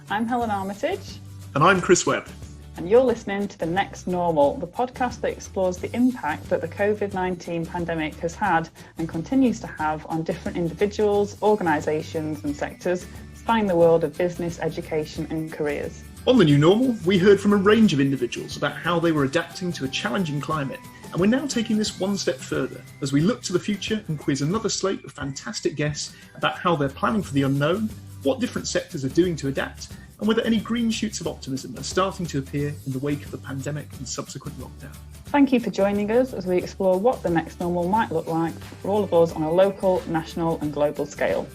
I'm Helen Armitage. And I'm Chris Webb. And you're listening to The Next Normal, the podcast that explores the impact that the COVID-19 pandemic has had and continues to have on different individuals, organisations and sectors spanning the world of business, education and careers. On The New Normal, we heard from a range of individuals about how they were adapting to a challenging climate. And we're now taking this one step further as we look to the future and quiz another slate of fantastic guests about how they're planning for the unknown, what different sectors are doing to adapt, and whether any green shoots of optimism are starting to appear in the wake of the pandemic and subsequent lockdown. Thank you for joining us as we explore what the next normal might look like for all of us on a local, national and global scale.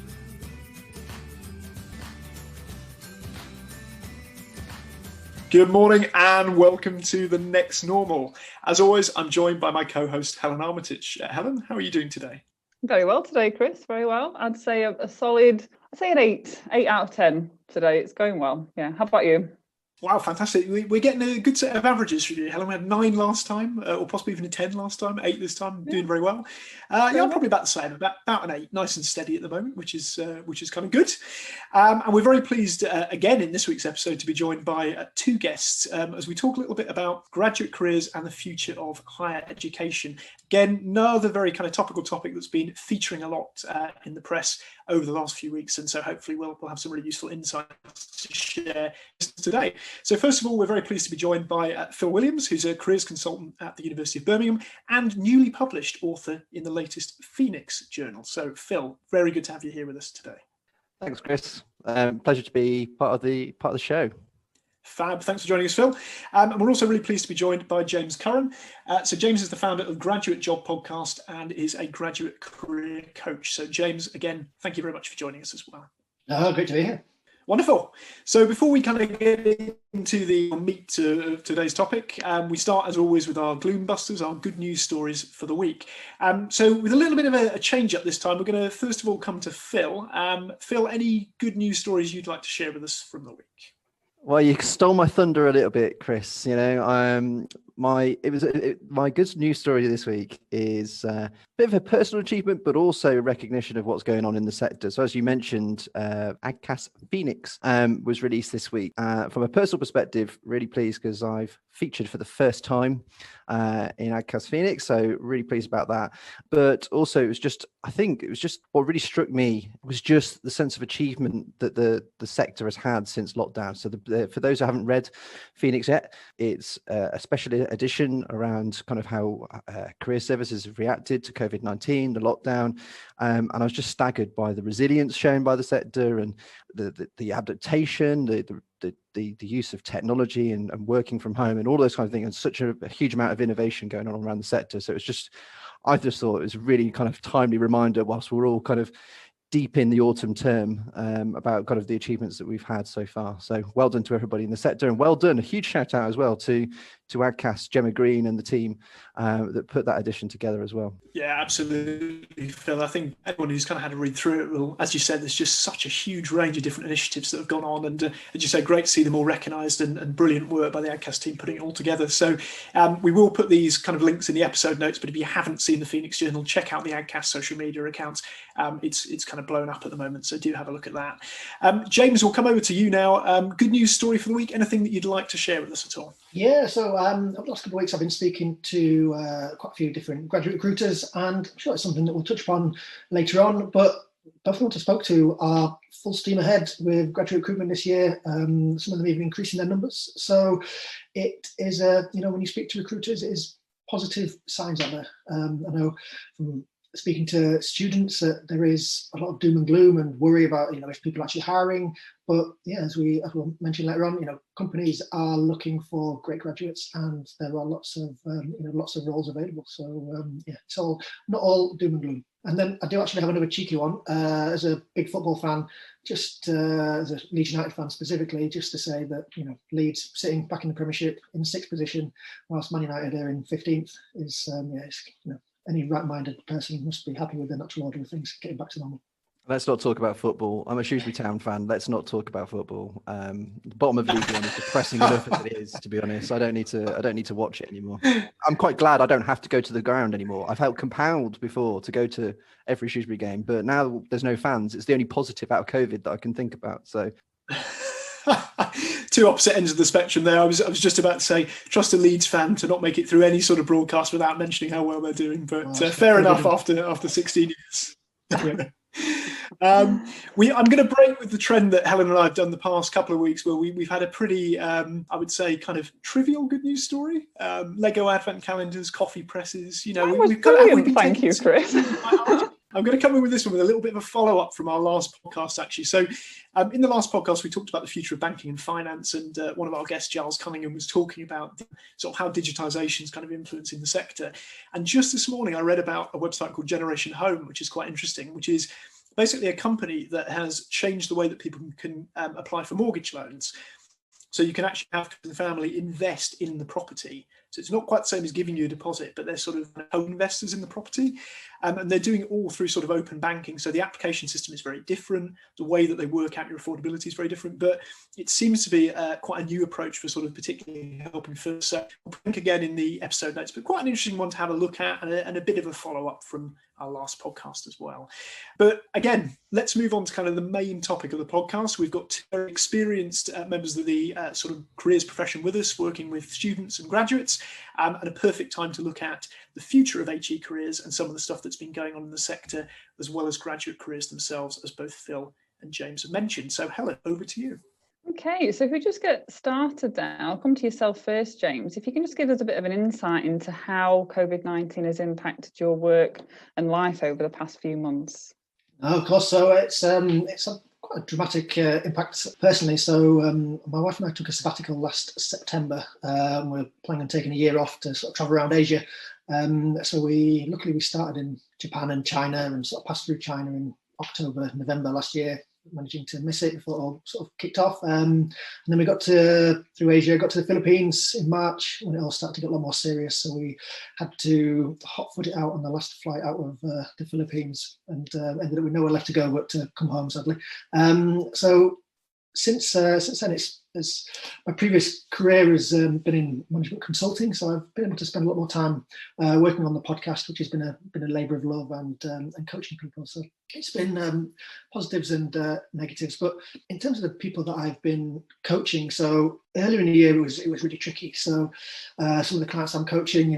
Good morning and welcome to The Next Normal. As always, I'm joined by my co-host Helen Armitage. Helen, how are you doing today? Very well today, Chris. Very well. I'd say a solid, an 8 out of 10 today. It's going well. Yeah. How about you? Wow, fantastic. We're getting a good set of averages from you, Helen. We had 9 last time, or possibly even a 10 last time, 8 this time, doing very well. I'm probably about the same, about an 8, nice and steady at the moment, which is kind of good. And we're very pleased, again, in this week's episode to be joined by 2 guests as we talk a little bit about graduate careers and the future of higher education. Again, another very kind of topical topic that's been featuring a lot in the press over the last few weeks. And so hopefully we'll have some really useful insights to share today. So first of all, we're very pleased to be joined by Phill Williams, who's a careers consultant at the University of Birmingham and newly published author in the latest Phoenix journal. So Phill, very good to have you here with us today. Thanks, Chris. Pleasure to be part of the show. Fab. Thanks for joining us, Phill. And we're also really pleased to be joined by James Curran. So James is the founder of Graduate Job Podcast and is a graduate career coach. So James, again, thank you very much for joining us as well. Great to be here. Wonderful. So before we kind of get into the meat of today's topic, we start as always with our gloom busters, our good news stories for the week. So with a little bit of a change up this time, we're going to first of all come to Phill. Phill, any good news stories you'd like to share with us from the week? Well, you stole my thunder a little bit, Chris. You know, my good news story this week is a bit of a personal achievement, but also recognition of what's going on in the sector. So as you mentioned, AGCAS Phoenix was released this week. From a personal perspective, really pleased because I've featured for the first time in AGCAS Phoenix. So really pleased about that. But also I think it was just what really struck me was just the sense of achievement that the sector has had since lockdown. So for those who haven't read Phoenix yet, it's a special edition around kind of how career services have reacted to COVID-19, the lockdown. And I was just staggered by the resilience shown by the sector and the adaptation, the use of technology and working from home and all those kind of things, and such a huge amount of innovation going on around the sector. So I just thought it was a really kind of timely reminder whilst we're all kind of deep in the autumn term about kind of the achievements that we've had so far. So well done to everybody in the sector, and well done. A huge shout out as well to AGCAS, Gemma Green and the team that put that edition together as well. Yeah, absolutely, Phill. I think everyone who's kind of had to read through it will, as you said, there's just such a huge range of different initiatives that have gone on, and as you say, great to see them all recognised and brilliant work by the AGCAS team putting it all together. So we will put these kind of links in the episode notes, but if you haven't seen the Phoenix Journal, check out the AGCAS social media accounts. It's kind of blown up at the moment, so do have a look at that. James, we'll come over to you now. Good news story for the week. Anything that you'd like to share with us at all? Yeah, so over the last couple of weeks, I've been speaking to quite a few different graduate recruiters, and I'm sure it's something that we'll touch upon later on. But both of them I spoke to are full steam ahead with graduate recruitment this year. Some of them even increasing their numbers. So it is, when you speak to recruiters, it is positive signs out there. I know from speaking to students that there is a lot of doom and gloom and worry about, if people are actually hiring. But yeah, as we'll mention later on, companies are looking for great graduates, and there are lots of roles available. So it's not all doom and gloom. And then I do actually have another cheeky one. As a big football fan, just as a Leeds United fan specifically, just to say that Leeds sitting back in the Premiership in 6th position, whilst Man United are in 15th, is any right-minded person must be happy with the natural order of things getting back to normal. Let's not talk about football. I'm a Shrewsbury Town fan. Let's not talk about football. The bottom of League One is depressing enough as it is, to be honest. I don't need to watch it anymore. I'm quite glad I don't have to go to the ground anymore. I've felt compelled before to go to every Shrewsbury game, but now there's no fans. It's the only positive out of COVID that I can think about. So Two opposite ends of the spectrum there. I was just about to say, trust a Leeds fan to not make it through any sort of broadcast without mentioning how well they're doing. But fair enough after 16 years. I'm going to break with the trend that Helen and I have done the past couple of weeks, where we've had a pretty, I would say, kind of trivial good news story. Lego advent calendars, coffee presses. You know, we've been thank you, Chris. I'm going to come in with this one with a little bit of a follow-up from our last podcast, actually. So in the last podcast, we talked about the future of banking and finance, and one of our guests, Giles Cunningham, was talking about sort of how digitization is kind of influencing the sector. And just this morning, I read about a website called Generation Home, which is quite interesting, which is basically a company that has changed the way that people can apply for mortgage loans. So you can actually have the family invest in the property. So it's not quite the same as giving you a deposit, but they're sort of co-investors in the property. And they're doing it all through sort of open banking. So the application system is very different. The way that they work out your affordability is very different. But it seems to be quite a new approach for sort of particularly helping first. So we'll link again in the episode notes, but quite an interesting one to have a look at, and a bit of a follow-up from our last podcast as well. But again, let's move on to kind of the main topic of the podcast. We've got two very experienced members of the sort of careers profession with us, working with students and graduates, and a perfect time to look at the future of HE careers and some of the stuff that's been going on in the sector, as well as graduate careers themselves, as both Phill and James have mentioned. So Helen, over to you. Okay, so if we just get started then, I'll come to yourself first, James. If you can just give us a bit of an insight into how COVID-19 has impacted your work and life over the past few months. Of course, so it's quite a dramatic impact personally. So my wife and I took a sabbatical last September. We're planning on taking a year off to sort of travel around Asia. So luckily we started in Japan and China and sort of passed through China in October, November last year, managing to miss it before it all sort of kicked off. And then we got through Asia, got to the Philippines in March when it all started to get a lot more serious. So we had to hot-foot it out on the last flight out of the Philippines, and ended up with nowhere left to go but to come home, sadly. So since then, it's my previous career has been in management consulting, so I've been able to spend a lot more time working on the podcast, which has been a labour of love, and coaching people. So it's been positives and negatives. But in terms of the people that I've been coaching, so earlier in the year it was really tricky. So some of the clients I'm coaching,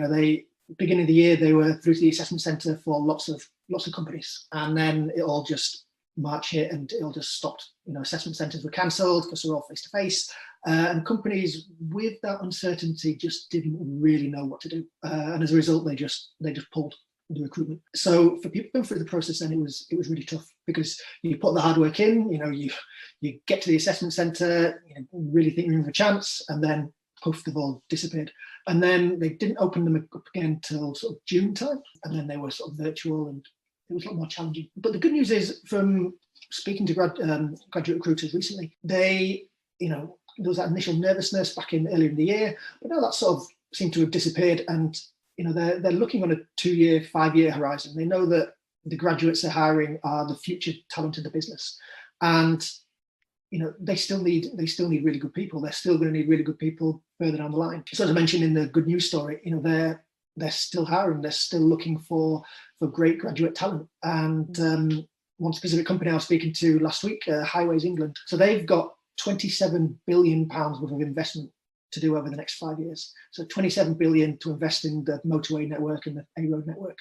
beginning of the year they were through to the assessment centre for lots of companies, and then it all just March hit and it all just stopped. Assessment centres were cancelled because we're all face to face, and companies with that uncertainty just didn't really know what to do, and as a result they just pulled the recruitment. So for people going through the process, then it was really tough, because you put the hard work in, you get to the assessment centre, really think you're in for a chance, and then poof, they've all disappeared. And then they didn't open them up again till sort of June time, and then they were sort of virtual, and it was a lot more challenging. But the good news is, from speaking to graduate recruiters recently, there was that initial nervousness back earlier in the year, but now that sort of seemed to have disappeared, and they're looking on a 2-year, 5-year horizon. They know that the graduates they're hiring are the future talent of the business, and they still need really good people. They're still going to need really good people further down the line. So as I mentioned in the good news story, they're still hiring. They're still looking for great graduate talent. And one specific company I was speaking to last week, Highways England. So they've got £27 billion worth of investment to do over the next 5 years. So 27 billion to invest in the motorway network and the A-road network,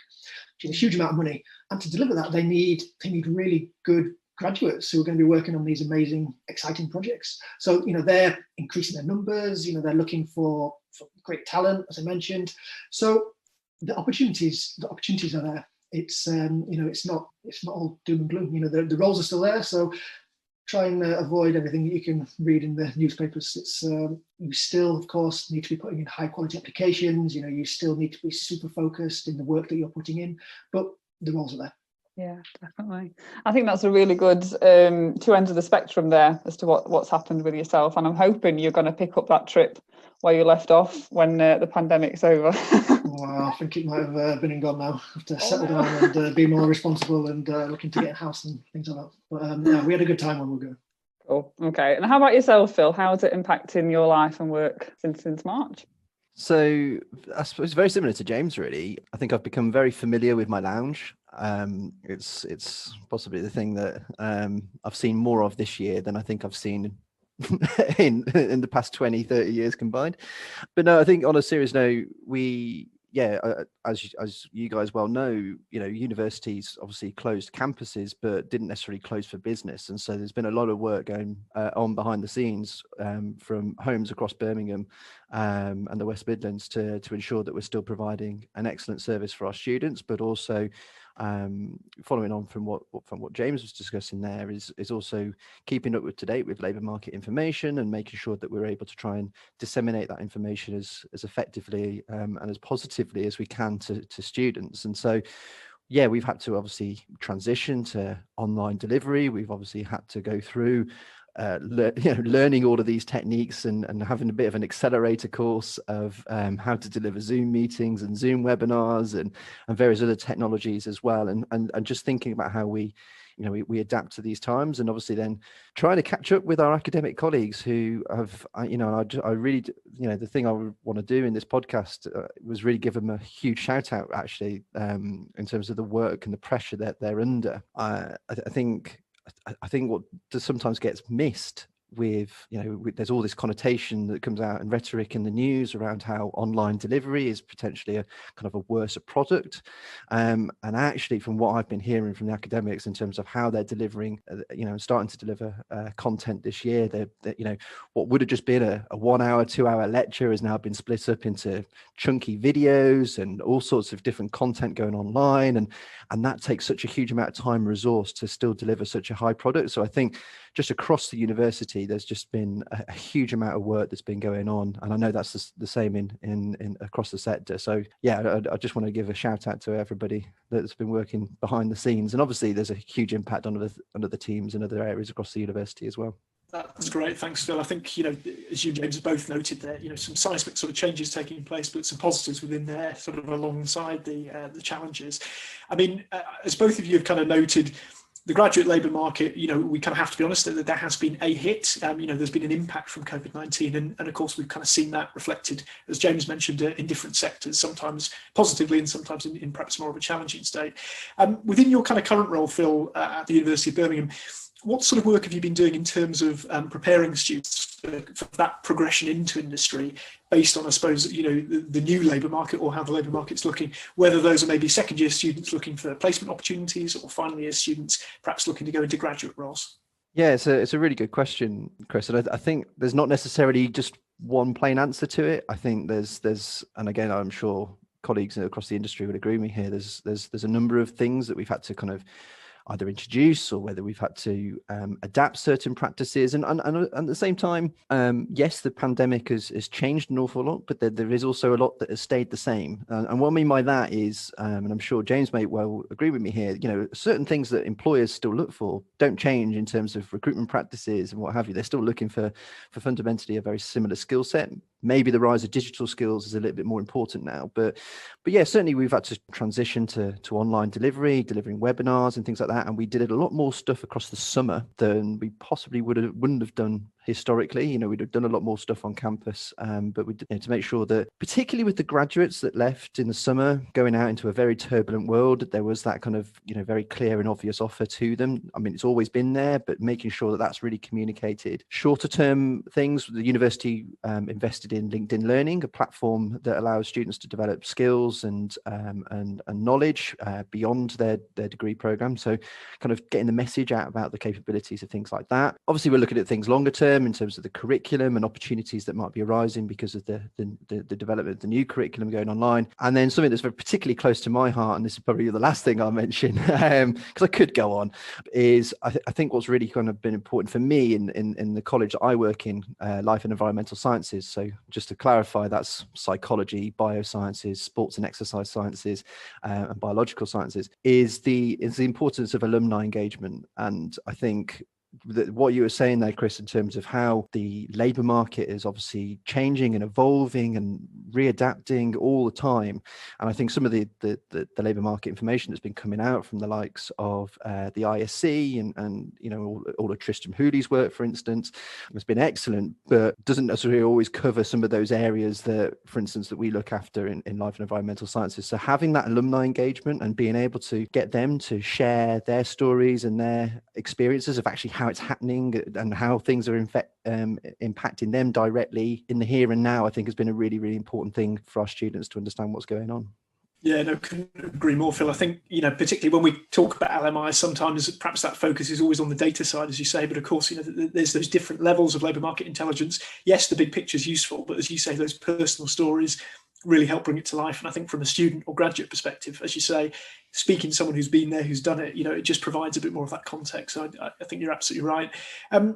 which is a huge amount of money. And to deliver that, they need really good graduates who are going to be working on these amazing, exciting projects. So, they're increasing their numbers, they're looking for great talent, as I mentioned. So the opportunities are there. It's, it's not all doom and gloom. The roles are still there. So try and avoid everything that you can read in the newspapers. It's you still, of course, need to be putting in high quality applications. You still need to be super focused in the work that you're putting in, but the roles are there. Yeah, definitely. I think that's a really good two ends of the spectrum there as to what's happened with yourself. And I'm hoping you're going to pick up that trip where you left off when the pandemic's over. Well, I think it might have been and gone now. I have to settle down and be more responsible and looking to get a house and things like that. But we had a good time when we were going. Cool. Okay. And how about yourself, Phill? How is it impacting your life and work since March? So I suppose very similar to James, really. I think I've become very familiar with my lounge. It's possibly the thing that I've seen more of this year than I think I've seen in the past 20, 30 years combined. But no, I think on a serious note, as you guys well know, universities obviously closed campuses, but didn't necessarily close for business. And so there's been a lot of work going on behind the scenes from homes across Birmingham and the West Midlands to ensure that we're still providing an excellent service for our students, but also following on from what James was discussing there is also keeping up to date with labour market information and making sure that we're able to try and disseminate that information as effectively and as positively as we can to students. And so we've had to obviously transition to online delivery. We've obviously had to go through learning all of these techniques and having a bit of an accelerator course of how to deliver Zoom meetings and Zoom webinars and various other technologies as well, and just thinking about how we adapt to these times, and obviously then trying to catch up with our academic colleagues who have I really the thing I would want to do in this podcast was really give them a huge shout out actually in terms of the work and the pressure that they're under. I think what sometimes gets missed with there's all this connotation that comes out in rhetoric in the news around how online delivery is potentially a kind of a worse product, and actually from what I've been hearing from the academics in terms of how they're delivering starting to deliver content this year, they're what would have just been a 1 hour 2 hour lecture has now been split up into chunky videos and all sorts of different content going online, and that takes such a huge amount of time and resource to still deliver such a high product. So I think just across the university, there's just been a huge amount of work that's been going on, and I know that's the same in across the sector. So I just want to give a shout out to everybody that's been working behind the scenes, and obviously there's a huge impact on the teams and other areas across the university as well. That's great, thanks, Phill. I think as you and James have both noted there, some seismic sort of changes taking place, but some positives within there, sort of alongside the challenges. I mean, as both of you have kind of noted, the graduate labour market, we kind of have to be honest that there has been a hit. There's been an impact from COVID-19, and of course we've kind of seen that reflected, as James mentioned, in different sectors, sometimes positively and sometimes in perhaps more of a challenging state. Within your kind of current role, Phill, at the University of Birmingham, what sort of work have you been doing in terms of preparing students for that progression into industry based on, I suppose, the new labour market or how the labour market's looking, whether those are maybe second year students looking for placement opportunities or final year students perhaps looking to go into graduate roles? Yeah, it's a really good question, Chris. And I think there's not necessarily just one plain answer to it. I think there's and again, I'm sure colleagues across the industry would agree with me here. There's a number of things that we've had to kind of either introduce or whether we've had to adapt certain practices. And at the same time, yes, the pandemic has changed an awful lot, but there is also a lot that has stayed the same. And what I mean by that is, and I'm sure James may well agree with me here, certain things that employers still look for don't change in terms of recruitment practices and what have you. They're still looking for fundamentally a very similar skill set. Maybe the rise of digital skills is a little bit more important now, but yeah, certainly we've had to transition to online delivering webinars and things like that, and we did a lot more stuff across the summer than we possibly wouldn't have done historically. We'd have done a lot more stuff on campus, but we did to make sure that, particularly with the graduates that left in the summer, going out into a very turbulent world, there was that kind of very clear and obvious offer to them. I mean, it's always been there, but making sure that that's really communicated. Shorter term things, the university invested in LinkedIn Learning, a platform that allows students to develop skills and knowledge beyond their degree program. So kind of getting the message out about the capabilities of things like that. Obviously, we're looking at things longer term in terms of the curriculum and opportunities that might be arising because of the development of the new curriculum going online. And then something that's very particularly close to my heart, and this is probably the last thing I'll mention, because I could go on, is I think what's really kind of been important for me in the college that I work in, life and environmental sciences. So just to clarify, that's psychology, biosciences, sports and exercise sciences, and biological sciences, is the importance of alumni engagement. And I think what you were saying there, Chris, in terms of how the labour market is obviously changing and evolving and readapting all the time. And I think some of the labour market information that's been coming out from the likes of the ISC and all of Tristram Hooley's work, for instance, has been excellent, but doesn't necessarily always cover some of those areas that, for instance, that we look after in life and environmental sciences. So having that alumni engagement and being able to get them to share their stories and their experiences of actually how it's happening and how things are impacting them directly in the here and now, I think has been a really, really important thing for our students to understand what's going on. Yeah, no, couldn't agree more, Phill. I think, particularly when we talk about LMI, sometimes perhaps that focus is always on the data side, as you say, but of course, there's those different levels of labour market intelligence. Yes, the big picture is useful, but as you say, those personal stories really help bring it to life. And I think from a student or graduate perspective, as you say, speaking to someone who's been there, who's done it, it just provides a bit more of that context. So I think you're absolutely right.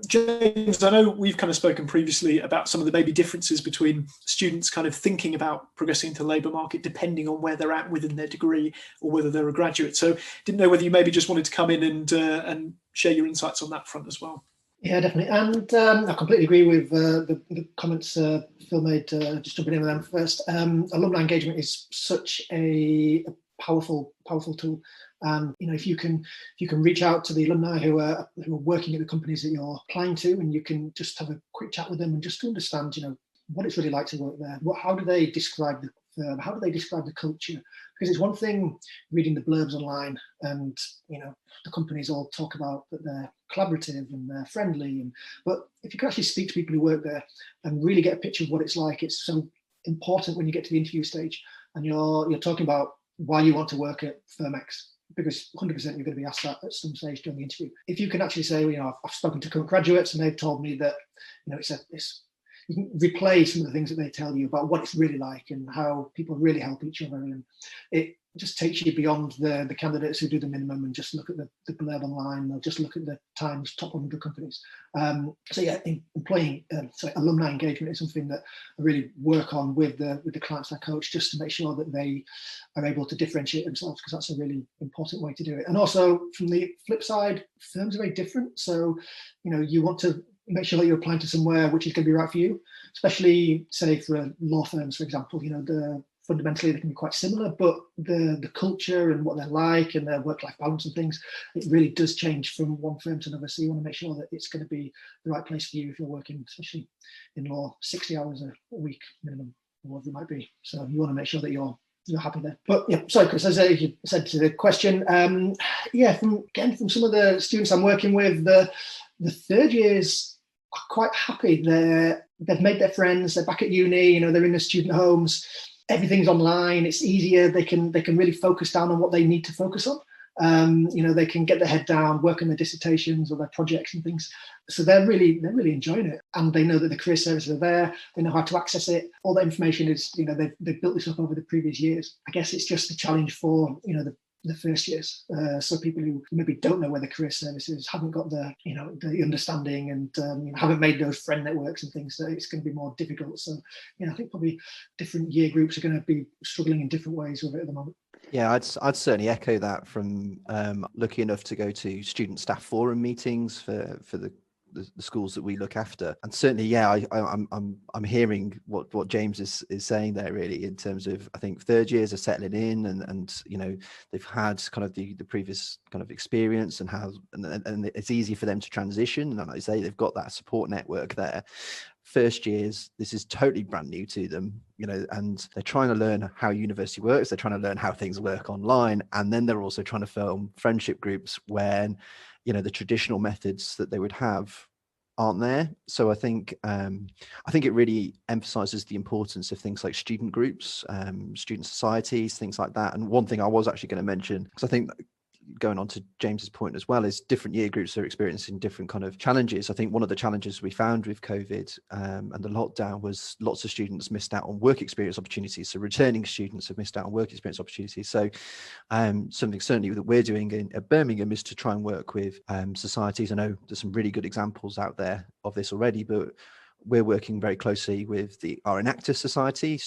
James, I know we've kind of spoken previously about some of the maybe differences between students kind of thinking about progressing into the labour market depending on where they're at within their degree or whether they're a graduate. So didn't know whether you maybe just wanted to come in and share your insights on that front as well. Yeah, definitely. And I completely agree with the comments Phill made, just jumping in with them first. Alumni engagement is such a powerful tool. And if you can reach out to the alumni who are working at the companies that you're applying to, and you can just have a quick chat with them and just to understand, what it's really like to work there. How do they describe the firm? How do they describe the culture? Because it's one thing reading the blurbs online and, the companies all talk about that they're collaborative and they're friendly. But if you can actually speak to people who work there and really get a picture of what it's like, it's so important when you get to the interview stage and you're talking about why you want to work at Firm X, because 100% you're going to be asked that at some stage during the interview. If you can actually say, I've spoken to current graduates and they've told me that, you can replay some of the things that they tell you about what it's really like and how people really help each other. And it just takes you beyond the candidates who do the minimum and just look at the blurb online or just look at the Times top 100 companies. Alumni engagement is something that I really work on with the clients I coach, just to make sure that they are able to differentiate themselves, because that's a really important way to do it. And also from the flip side, firms are very different. So, you want to make sure that you're applying to somewhere which is going to be right for you, especially say for law firms, for example. Fundamentally they can be quite similar, but the culture and what they're like and their work-life balance and things, it really does change from one firm to another. So you want to make sure that it's going to be the right place for you if you're working, especially in law, 60 hours a week minimum, or whatever it might be. So you want to make sure that you're happy there. But yeah, sorry, Chris, as you said to the question, from some of the students I'm working with, the third years are quite happy. They've made their friends, they're back at uni, they're in the student homes. Everything's online, it's easier, they can really focus down on what they need to focus on. They can get their head down, work on their dissertations or their projects and things. So they're really enjoying it. And they know that the career services are there, they know how to access it. All that information is, they've built this up over the previous years. I guess it's just a challenge for, the first years. So people who maybe don't know where the career service is, haven't got the understanding and haven't made those friend networks and things, so it's going to be more difficult. So I think probably different year groups are going to be struggling in different ways with it at the moment. Yeah, I'd certainly echo that from lucky enough to go to student staff forum meetings for the schools that we look after, and certainly I'm hearing what James is saying there, really, in terms of, I think third years are settling in and they've had kind of the previous kind of experience and it's easy for them to transition, and like I say, they've got that support network there. First years, this is totally brand new to them, and they're trying to learn how university works, they're trying to learn how things work online, and then they're also trying to form friendship groups when the traditional methods that they would have aren't there. So I think it really emphasizes the importance of things like student groups, student societies, things like that. And one thing I was actually going to mention, because I think going on to James's point as well, is different year groups are experiencing different kind of challenges. I think one of the challenges we found with COVID and the lockdown was lots of students missed out on work experience opportunities. So returning students have missed out on work experience opportunities. So something certainly that we're doing at Birmingham is to try and work with societies. I know there's some really good examples out there of this already, but we're working very closely with our Enactus Society,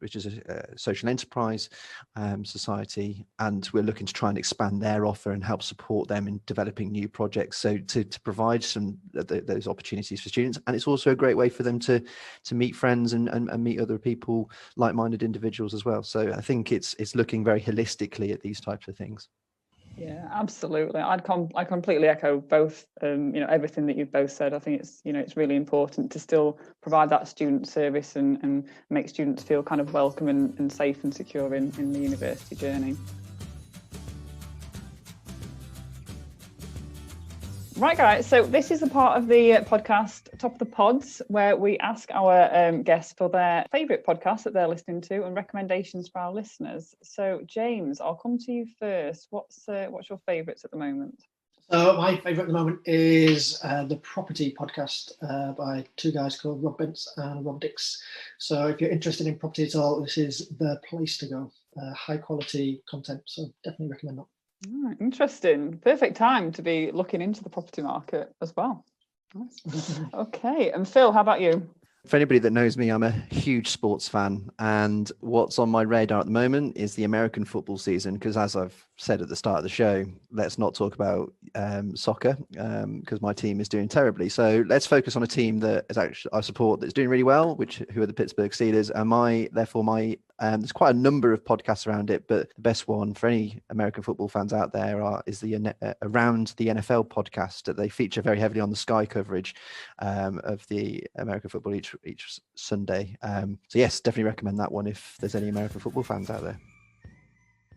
which is a social enterprise society, and we're looking to try and expand their offer and help support them in developing new projects. So to provide some those opportunities for students, and it's also a great way for them to meet friends and meet other people, like-minded individuals as well. So I think it's looking very holistically at these types of things. Yeah, absolutely. I completely echo both. Everything that you've both said. I think it's really important to still provide that student service and make students feel kind of welcome and safe and secure in the university journey. Right, guys, so this is the part of the podcast, Top of the Pods, where we ask our guests for their favourite podcast that they're listening to and recommendations for our listeners. So, James, I'll come to you first. What's your favourites at the moment? So my favourite at the moment is the Property podcast by two guys called Rob Bentz and Rob Dix. So if you're interested in property at all, this is the place to go. High quality content, so definitely recommend that. Interesting. Perfect time to be looking into the property market as well. Nice. Okay, and Phill, how about you? For anybody that knows me, I'm a huge sports fan, and what's on my radar at the moment is the American football season, because as I've said at the start of the show, let's not talk about soccer because my team is doing terribly. So let's focus on a team that is actually I support that's doing really well, who are the Pittsburgh Steelers, and there's quite a number of podcasts around it, but the best one for any American football fans out there is the Around the NFL podcast that they feature very heavily on the Sky coverage of the American football each Sunday. So yes, definitely recommend that one if there's any American football fans out there.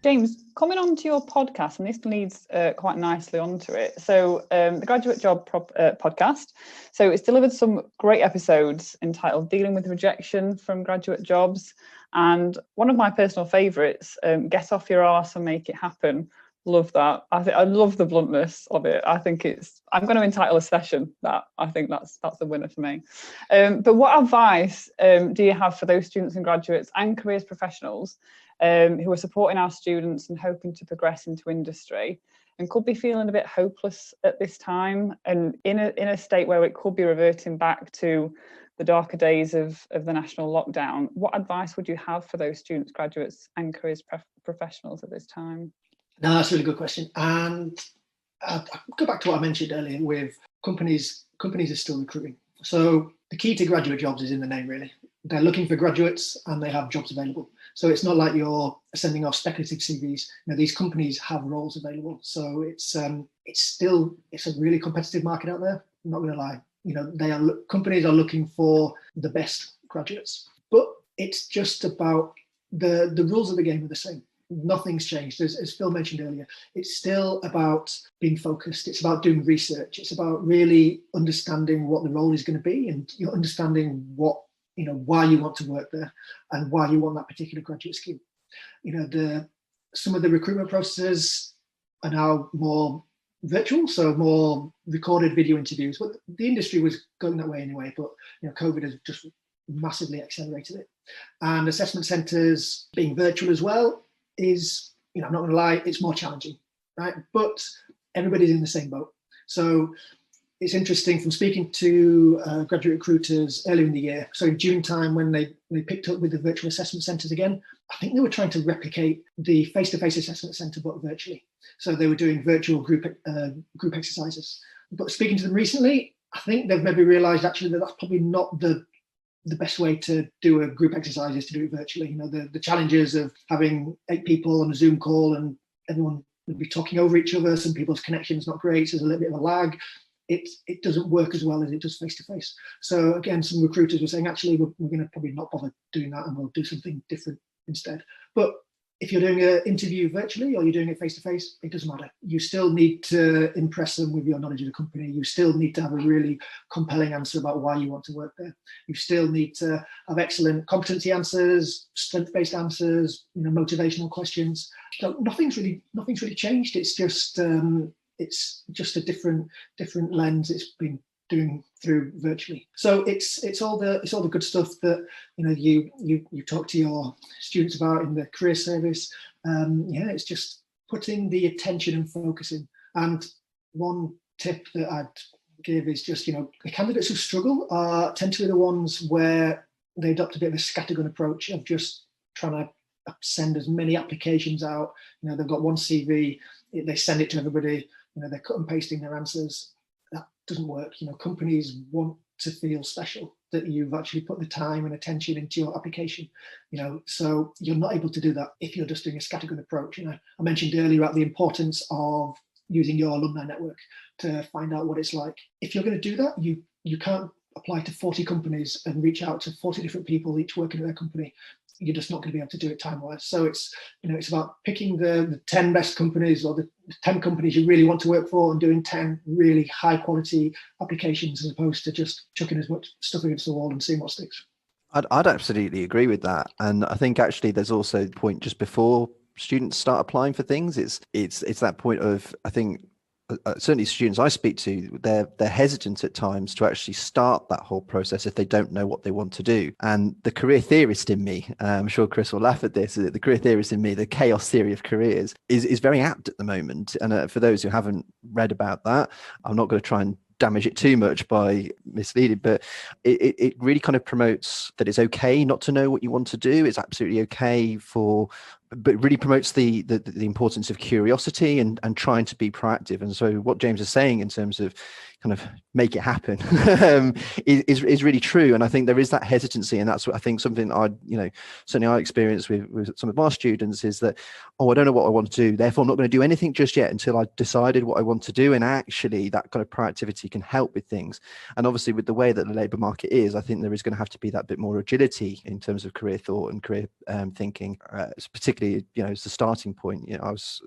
James, coming on to your podcast, and this leads quite nicely onto it. So the Graduate Job podcast. So it's delivered some great episodes entitled Dealing with Rejection from Graduate Jobs. And one of my personal favourites, Get Off Your Arse and Make It Happen. Love that. I love the bluntness of it. I'm going to entitle a session that. I think that's the winner for me. But what advice do you have for those students and graduates and careers professionals who are supporting our students and hoping to progress into industry and could be feeling a bit hopeless at this time and in a state where it could be reverting back to the darker days of the national lockdown? What advice would you have for those students, graduates and careers professionals at this time? No, that's a really good question. And I'll go back to what I mentioned earlier with companies are still recruiting. So the key to graduate jobs is in the name, really. They're looking for graduates and they have jobs available. So it's not like you're sending off speculative CVs. These companies have roles available. So it's a really competitive market out there. I'm not going to lie. Companies are looking for the best graduates, but it's just about the rules of the game are the same. Nothing's changed. As Phill mentioned earlier, it's still about being focused. It's about doing research. It's about really understanding what the role is going to be and understanding why you want to work there and why you want that particular graduate scheme. Some of the recruitment processes are now more virtual, so more recorded video interviews. But the industry was going that way anyway, but COVID has just massively accelerated it. And assessment centres being virtual as well is, I'm not going to lie, it's more challenging, right? But everybody's in the same boat. So it's interesting from speaking to graduate recruiters earlier in the year, so in June time when they picked up with the virtual assessment centres again, I think they were trying to replicate the face-to-face assessment centre but virtually. So they were doing virtual group exercises. But speaking to them recently, I think they've maybe realised actually that that's probably not the best way to do a group exercise is to do it virtually. The challenges of having 8 people on a Zoom call and everyone would be talking over each other. Some people's connection's not great, so there's a little bit of a lag. It doesn't work as well as it does face to face. So again, some recruiters were saying, actually, we're going to probably not bother doing that and we'll do something different instead. But if you're doing an interview virtually or you're doing it face to face, it doesn't matter. You still need to impress them with your knowledge of the company. You still need to have a really compelling answer about why you want to work there. You still need to have excellent competency answers, strength-based answers, motivational questions. So nothing's really changed. It's just a different lens it's been doing through virtually. So it's all the good stuff that you talk to your students about in the career service. It's just putting the attention and focusing. And one tip that I'd give is just the candidates who struggle tend to be the ones where they adopt a bit of a scattergun approach of just trying to send as many applications out. They've got one CV, they send it to everybody. They're cut and pasting their answers. That doesn't work. Companies want to feel special, that you've actually put the time and attention into your application. So you're not able to do that if you're just doing a scattergun approach. I mentioned earlier about the importance of using your alumni network to find out what it's like. If you're going to do that, you can't apply to 40 companies and reach out to 40 different people, each working at their company. you're just not going to be able to do it time-wise. So it's about picking the 10 best companies or the 10 companies you really want to work for and doing 10 really high-quality applications as opposed to just chucking as much stuff against the wall and seeing what sticks. I'd absolutely agree with that. And I think actually there's also a point just before students start applying for things. It's that point of, I think, certainly students I speak to, they're hesitant at times to actually start that whole process if they don't know what they want to do. And the career theorist in me, I'm sure Chris will laugh at this, the career theorist in me, the chaos theory of careers is very apt at the moment. And for those who haven't read about that, I'm not going to try and damage it too much by misleading, but it really kind of promotes that it's okay not to know what you want to do. It's absolutely okay but it really promotes the importance of curiosity and trying to be proactive. And so what James is saying in terms of kind of make it happen is really true. And I think there is that hesitancy, and that's what I think something certainly I experience with some of our students is that, I don't know what I want to do, therefore I'm not going to do anything just yet until I've decided what I want to do. And actually that kind of proactivity can help with things. And obviously with the way that the labour market is, I think there is going to have to be that bit more agility in terms of career thought and career thinking, particularly as the starting point. I was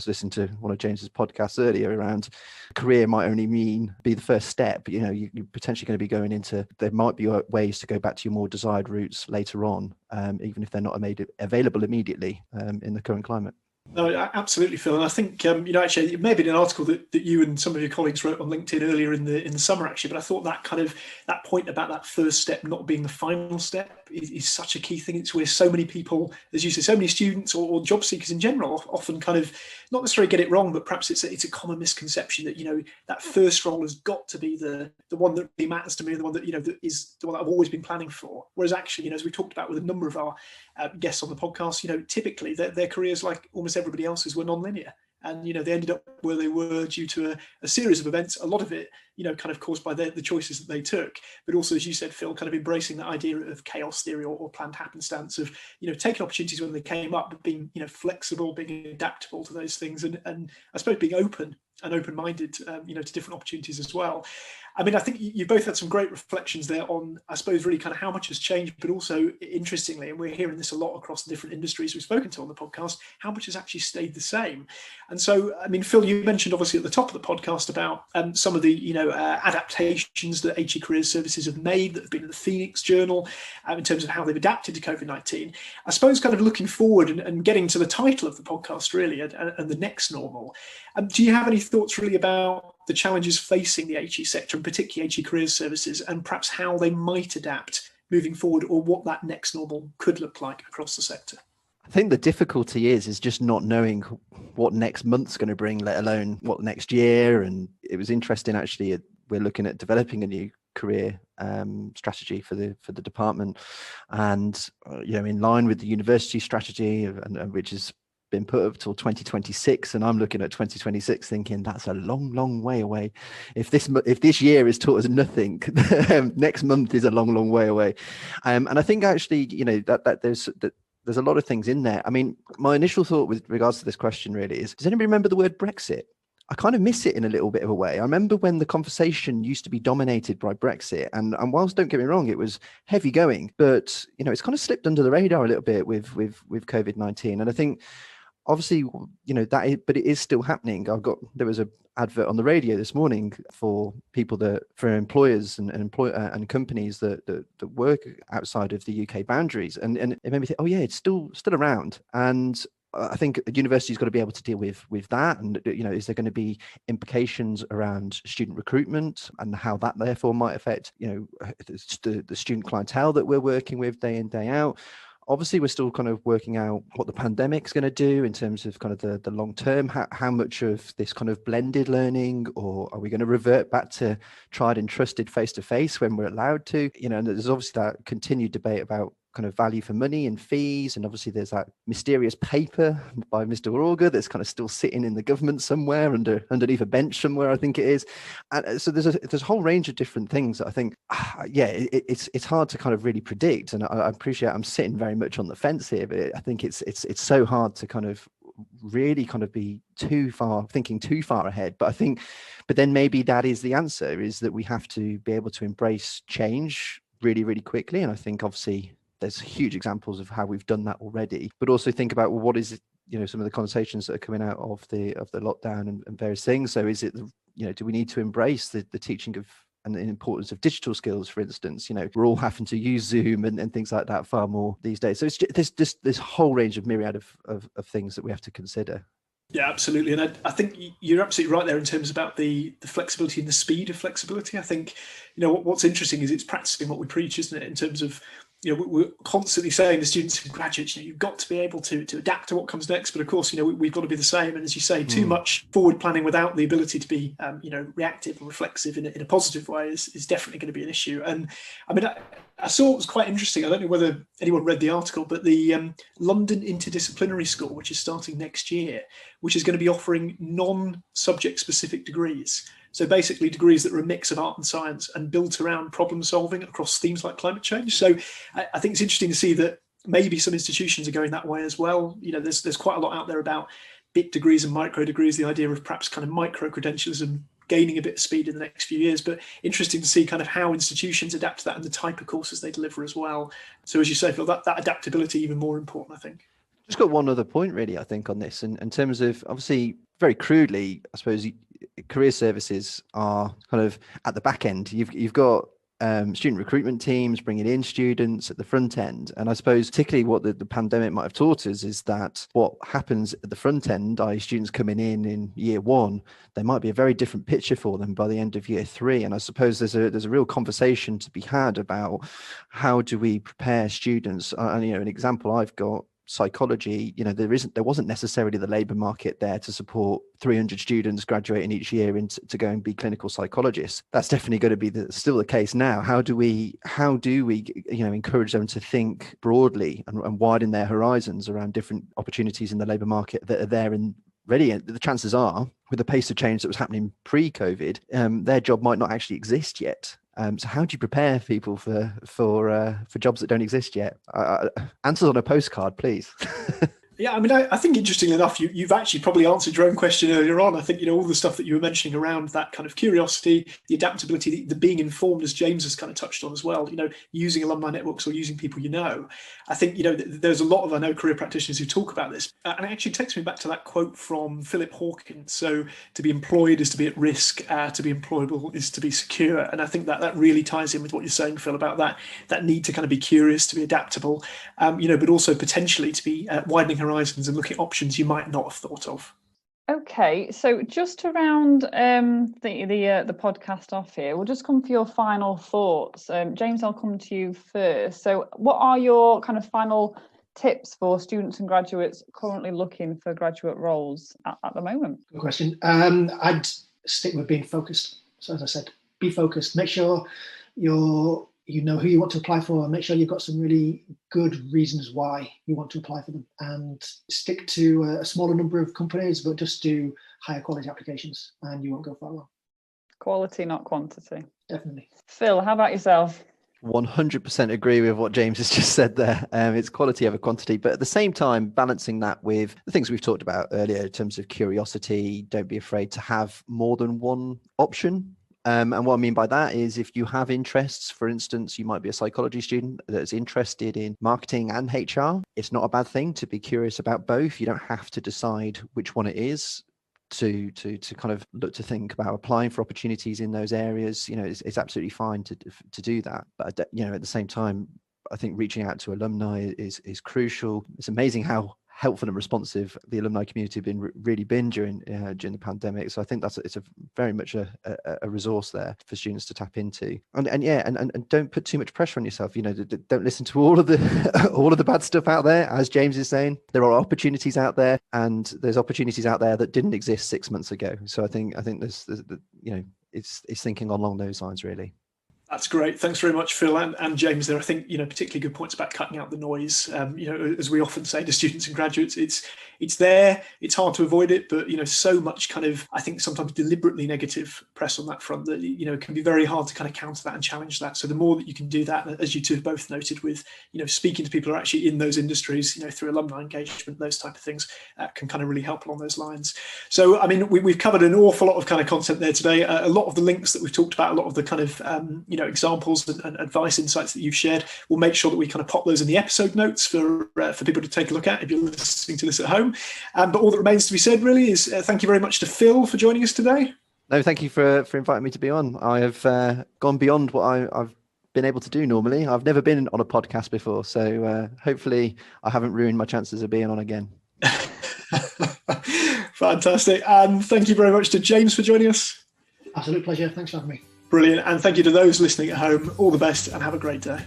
listening to one of James's podcasts earlier around career might only be the first step. You're potentially going to be going into, there might be ways to go back to your more desired routes later on, even if they're not available immediately in the current climate. No, absolutely, Phill. And I think, actually, it may have been an article that you and some of your colleagues wrote on LinkedIn earlier in the summer, actually. But I thought that point about that first step not being the final step is such a key thing. It's where so many people, as you say, so many students or job seekers in general often kind of not necessarily get it wrong, but perhaps it's a common misconception that, that first role has got to be the one that really matters to me, the one that, that is the one that I've always been planning for. Whereas actually, as we talked about with a number of our guests on the podcast, typically their careers, like almost everybody else's, were non-linear. And, they ended up where they were due to a series of events, a lot of it, kind of caused by the choices that they took. But also, as you said, Phill, kind of embracing that idea of chaos theory or planned happenstance of, taking opportunities when they came up, but being, flexible, being adaptable to those things. And I suppose being open and open-minded, to different opportunities as well. I mean, I think you both had some great reflections there on, I suppose, really kind of how much has changed, but also, interestingly, and we're hearing this a lot across the different industries we've spoken to on the podcast, how much has actually stayed the same. And so, I mean, Phill, you mentioned obviously at the top of the podcast about some of the, adaptations that HE Careers Services have made that have been in the Phoenix Journal in terms of how they've adapted to COVID-19. I suppose kind of looking forward and getting to the title of the podcast really and the next normal. Do you have any thoughts really about the challenges facing the HE sector, and particularly HE Careers Services, and perhaps how they might adapt moving forward, or what that next normal could look like across the sector? I think the difficulty is just not knowing what next month's going to bring, let alone what next year. And it was interesting, actually, we're looking at developing a new career strategy for the department, and in line with the university strategy, and which is been put up till 2026, and I'm looking at 2026 thinking that's a long way away. If this year has taught us nothing, next month is a long way away. And I think actually that there's a lot of things in there. I mean, my initial thought with regards to this question really is, does anybody remember the word Brexit? I kind of miss it in a little bit of a way. I remember when the conversation used to be dominated by Brexit, and whilst, don't get me wrong, it was heavy going, but it's kind of slipped under the radar a little bit with COVID-19. And I think obviously, but it is still happening. There was an advert on the radio this morning for employers and companies that work outside of the UK boundaries, and it made me think, oh yeah, it's still around. And I think the university's got to be able to deal with that. And, is there going to be implications around student recruitment and how that therefore might affect, the student clientele that we're working with day in, day out? Obviously, we're still kind of working out what the pandemic's going to do in terms of kind of the long term, how much of this kind of blended learning, or are we going to revert back to tried and trusted face-to-face when we're allowed to? And there's obviously that continued debate about kind of value for money and fees. And obviously there's that mysterious paper by Mr. Auger that's kind of still sitting in the government somewhere underneath a bench somewhere, I think it is. And so there's a whole range of different things that I think, it's hard to kind of really predict. And I appreciate I'm sitting very much on the fence here, but I think it's so hard to kind of really kind of be thinking too far ahead. But then maybe that is the answer, is that we have to be able to embrace change really, really quickly. And I think obviously there's huge examples of how we've done that already, but also think about, well, what is, some of the conversations that are coming out of the lockdown and various things. So is it, do we need to embrace the teaching of and the importance of digital skills, for instance? We're all having to use Zoom and things like that far more these days. So it's just, there's this whole range of myriad of things that we have to consider. Yeah, absolutely. And I think you're absolutely right there in terms about the flexibility and the speed of flexibility. I think, what's interesting is it's practicing what we preach, isn't it? In terms of, we're constantly saying to students and graduates, you've got to be able to adapt to what comes next. But of course, we've got to be the same. And as you say, too much forward planning without the ability to be, reactive and reflexive in a positive way is definitely going to be an issue. And I mean, I saw it was quite interesting. I don't know whether anyone read the article, but the London Interdisciplinary School, which is starting next year, which is going to be offering non-subject specific degrees. So basically degrees that are a mix of art and science and built around problem solving across themes like climate change. So I think it's interesting to see that maybe some institutions are going that way as well. There's quite a lot out there about bit degrees and micro degrees, the idea of perhaps kind of micro credentialism gaining a bit of speed in the next few years, but interesting to see kind of how institutions adapt to that and the type of courses they deliver as well. So as you say, Phil, that adaptability even more important, I think. Just got one other point really, I think, on this, in terms of, obviously, very crudely, I suppose career services are kind of at the back end. You've got student recruitment teams bringing in students at the front end. And I suppose particularly what the pandemic might have taught us is that what happens at the front end, i.e. students coming in year one, there might be a very different picture for them by the end of year three. And I suppose there's a real conversation to be had about how do we prepare students. And an example I've got, psychology, there wasn't necessarily the labour market there to support 300 students graduating each year to go and be clinical psychologists. That's definitely going to be still the case now. How do we encourage them to think broadly and widen their horizons around different opportunities in the labour market that are there and ready? And the chances are, with the pace of change that was happening pre-COVID, their job might not actually exist yet. So how do you prepare people for jobs that don't exist yet? Answers on a postcard, please. Yeah, I mean, I think interestingly enough, you've actually probably answered your own question earlier on. I think, all the stuff that you were mentioning around that kind of curiosity, the adaptability, the being informed, as James has kind of touched on as well, using alumni networks or using people I think, there's a lot of, I know, career practitioners who talk about this. And it actually takes me back to that quote from Philip Hawkins. So to be employed is to be at risk, to be employable is to be secure. And I think that really ties in with what you're saying, Phil, about that need to kind of be curious, to be adaptable, but also potentially to be widening horizons and look at options you might not have thought of. Okay, so just to round the podcast off here, we'll just come for your final thoughts. James, I'll come to you first. So what are your kind of final tips for students and graduates currently looking for graduate roles at the moment? Good question. I'd stick with being focused. So as I said, be focused. Make sure you know who you want to apply for, and make sure you've got some really good reasons why you want to apply for them, and stick to a smaller number of companies, but just do higher quality applications and you won't go far wrong. Quality, not quantity. Definitely. Phill, how about yourself? 100% agree with what James has just said there. It's quality over quantity, but at the same time, balancing that with the things we've talked about earlier in terms of curiosity. Don't be afraid to have more than one option. And what I mean by that is, if you have interests, for instance, you might be a psychology student that's interested in marketing and HR. It's not a bad thing to be curious about both. You don't have to decide which one it is. To kind of look to think about applying for opportunities in those areas, it's absolutely fine to do that. But at the same time, I think reaching out to alumni is crucial. It's amazing how helpful and responsive the alumni community have really been during the pandemic. So I think it's very much a resource there for students to tap into. And don't put too much pressure on yourself. Don't listen to all of the bad stuff out there. As James is saying, there are opportunities out there, and there's opportunities out there that didn't exist 6 months ago. So I think there's it's thinking along those lines really. That's great. Thanks very much, Phil and James there. I think, particularly good points about cutting out the noise. As we often say to students and graduates, it's there, it's hard to avoid it, but, so much kind of, I think sometimes deliberately negative press on that front that, it can be very hard to kind of counter that and challenge that. So the more that you can do that, as you two have both noted with, speaking to people who are actually in those industries, through alumni engagement, those type of things can kind of really help along those lines. So, I mean, we've covered an awful lot of kind of content there today. A lot of the links that we've talked about, a lot of the kind of, examples and advice, insights that you've shared. We'll make sure that we kind of pop those in the episode notes for people to take a look at if you're listening to this at home. But all that remains to be said really is thank you very much to Phill for joining us today. No, thank you for inviting me to be on. I have gone beyond what I've been able to do normally. I've never been on a podcast before, so hopefully I haven't ruined my chances of being on again. Fantastic. And thank you very much to James for joining us. Absolute pleasure. Thanks for having me. Brilliant. And thank you to those listening at home. All the best and have a great day.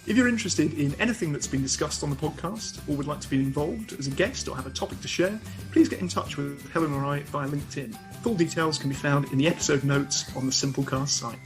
If you're interested in anything that's been discussed on the podcast or would like to be involved as a guest or have a topic to share, please get in touch with Helen or I via LinkedIn. Full details can be found in the episode notes on the Simplecast site.